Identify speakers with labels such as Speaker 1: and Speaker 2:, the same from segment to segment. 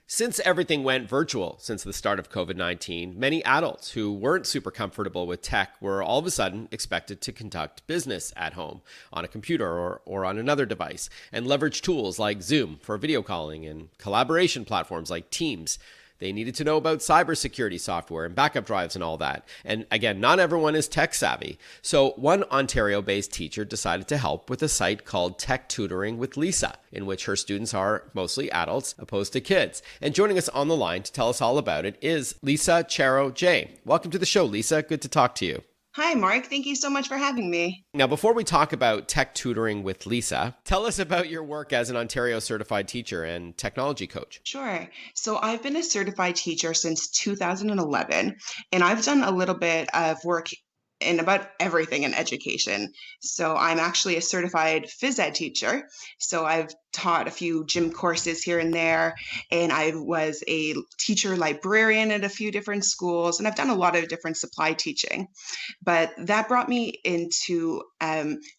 Speaker 1: Since everything went virtual since the start of COVID-19, many adults who weren't super comfortable with tech were all of a sudden expected to conduct business at home on a computer or on another device and leverage tools like Zoom for video calling and collaboration platforms like Teams. They needed to know about cybersecurity software and backup drives and all that. And again, not everyone is tech savvy. So one Ontario-based teacher decided to help with a site called Tech Tutoring with Lisa, in which her students are mostly adults opposed to kids. And joining us on the line to tell us all about it is Lisa Charo J. Welcome to the show, Lisa. Good to talk to you.
Speaker 2: Hi, Mark. Thank you so much for having me.
Speaker 1: Now, before we talk about Tech Tutoring with Lisa, tell us about your work as an Ontario certified teacher and technology coach.
Speaker 2: Sure. So I've been a certified teacher since 2011, and I've done a little bit of work in about everything in education. So I'm actually a certified phys ed teacher. So I've taught a few gym courses here and there, and I was a teacher librarian at a few different schools, and I've done a lot of different supply teaching. But that brought me into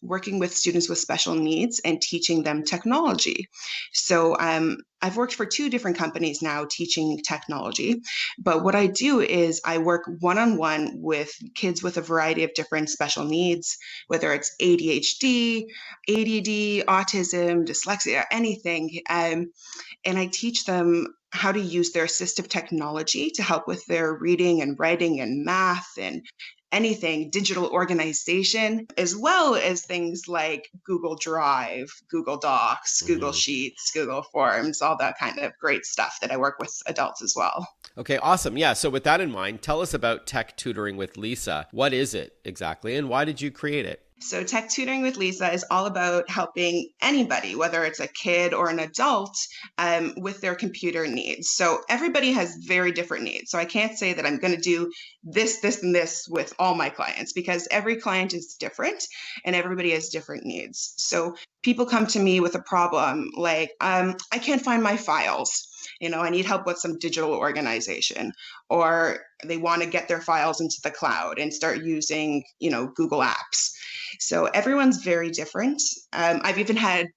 Speaker 2: working with students with special needs and teaching them technology. So I've worked for two different companies now teaching technology, but what I do is I work one-on-one with kids with a variety of different special needs, whether it's ADHD, ADD, autism, dyslexia, anything. And I teach them how to use their assistive technology to help with their reading and writing and math and anything, digital organization, as well as things like Google Drive, Google Docs, Google Sheets, Google Forms, all that kind of great stuff that I work with adults as well.
Speaker 1: Okay, awesome. Yeah, so with that in mind, tell us about Tech Tutoring with Lisa. What is it exactly, and why did you create it?
Speaker 2: So Tech Tutoring with Lisa is all about helping anybody, whether it's a kid or an adult, with their computer needs. So everybody has very different needs. So I can't say that I'm going to do this, this, and this with all my clients because every client is different and everybody has different needs. So people come to me with a problem like, I can't find my files. I need help with some digital organization, or they want to get their files into the cloud and start using, Google Apps. So everyone's very different. I've even had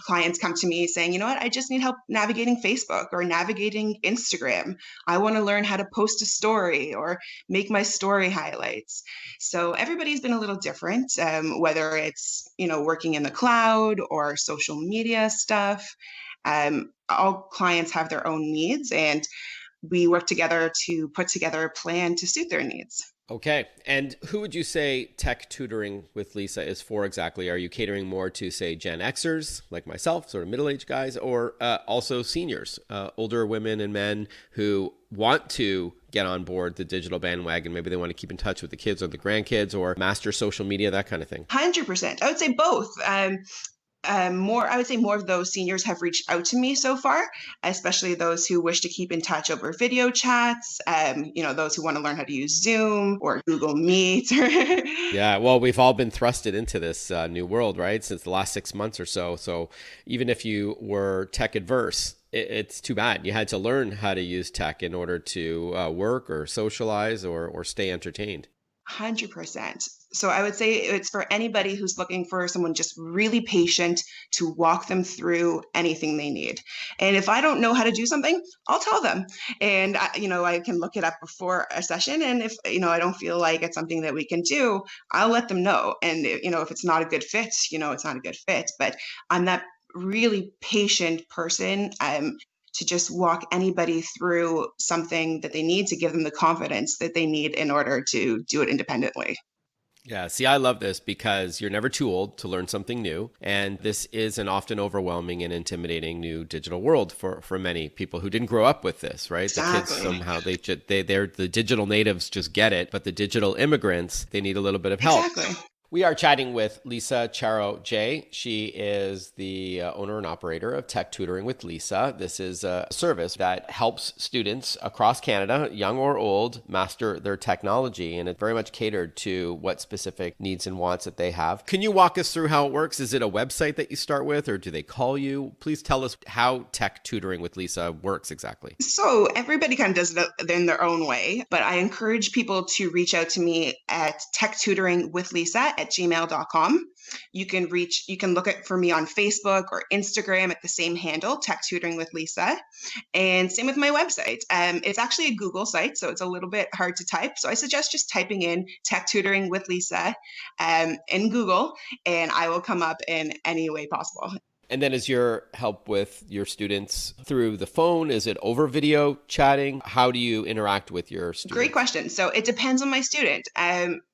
Speaker 2: clients come to me saying, I just need help navigating Facebook or navigating Instagram. I want to learn how to post a story or make my story highlights. So everybody's been a little different, whether it's, working in the cloud or social media stuff. All clients have their own needs, and we work together to put together a plan to suit their needs.
Speaker 1: Okay. And who would you say Tech Tutoring with Lisa is for exactly? Are you catering more to, say, Gen Xers like myself, sort of middle-aged guys, or also seniors, older women and men who want to get on board the digital bandwagon? Maybe they want to keep in touch with the kids or the grandkids or master social media, that kind of thing.
Speaker 2: 100%. I would say both. I would say more of those seniors have reached out to me so far, especially those who wish to keep in touch over video chats, those who want to learn how to use Zoom or Google Meet.
Speaker 1: Yeah, well, we've all been thrusted into this new world, right, since the last 6 months or so. So even if you were tech adverse, it's too bad. You had to learn how to use tech in order to work or socialize or stay entertained.
Speaker 2: 100%. So I would say it's for anybody who's looking for someone just really patient to walk them through anything they need. And if I don't know how to do something, I'll tell them. And, I can look it up before a session. And if, I don't feel like it's something that we can do, I'll let them know. And, if it's not a good fit, it's not a good fit. But I'm that really patient person. To just walk anybody through something that they need to give them the confidence that they need in order to do it independently.
Speaker 1: Yeah, see, I love this because you're never too old to learn something new. And this is an often overwhelming and intimidating new digital world for many people who didn't grow up with this, right?
Speaker 2: Exactly.
Speaker 1: The kids somehow, they're the digital natives just get it, but the digital immigrants, they need a little bit of help.
Speaker 2: Exactly.
Speaker 1: We are chatting with Lisa Charo J. She is the owner and operator of Tech Tutoring with Lisa. This is a service that helps students across Canada, young or old, master their technology, and it's very much catered to what specific needs and wants that they have. Can you walk us through how it works? Is it a website that you start with, or do they call you? Please tell us how Tech Tutoring with Lisa works exactly.
Speaker 2: So everybody kind of does it in their own way, but I encourage people to reach out to me at techtutoringwithlisa techtutoringwithlisa@gmail.com. You can look for me on Facebook or Instagram at the same handle, Tech Tutoring with Lisa. And same with my website. It's actually a Google site, so it's a little bit hard to type. So I suggest just typing in Tech Tutoring with Lisa in Google, and I will come up in any way possible.
Speaker 1: And then is your help with your students through the phone? Is it over video chatting? How do you interact with your students?
Speaker 2: Great question. So it depends on my student.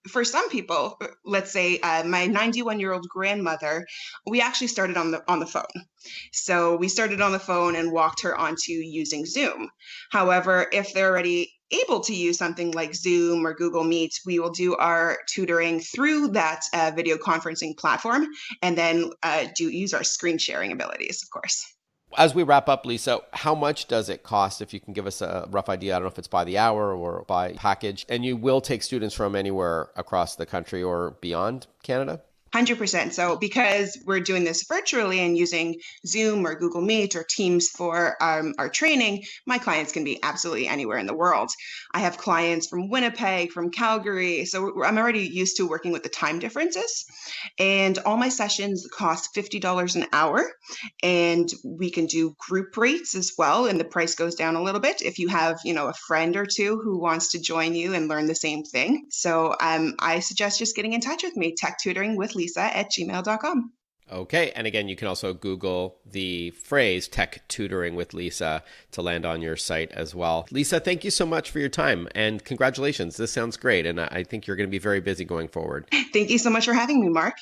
Speaker 2: For some people, let's say my 91-year-old grandmother, we actually started on the phone. So we started on the phone and walked her onto using Zoom. However, if they're already able to use something like Zoom or Google Meet, we will do our tutoring through that video conferencing platform, and then use our screen sharing abilities, of course.
Speaker 1: As we wrap up, Lisa, how much does it cost, if you can give us a rough idea? I don't know if it's by the hour or by package. And you will take students from anywhere across the country or beyond Canada?
Speaker 2: 100%. So because we're doing this virtually and using Zoom or Google Meet or Teams for our training, my clients can be absolutely anywhere in the world. I have clients from Winnipeg, from Calgary. So I'm already used to working with the time differences. And all my sessions cost $50 an hour. And we can do group rates as well. And the price goes down a little bit if you have, a friend or two who wants to join you and learn the same thing. So I suggest just getting in touch with me, Tech Tutoring with Lisa@gmail.com.
Speaker 1: Okay. And again, you can also Google the phrase Tech Tutoring with Lisa to land on your site as well. Lisa, thank you so much for your time and congratulations. This sounds great. And I think you're going to be very busy going forward.
Speaker 2: Thank you so much for having me, Mark.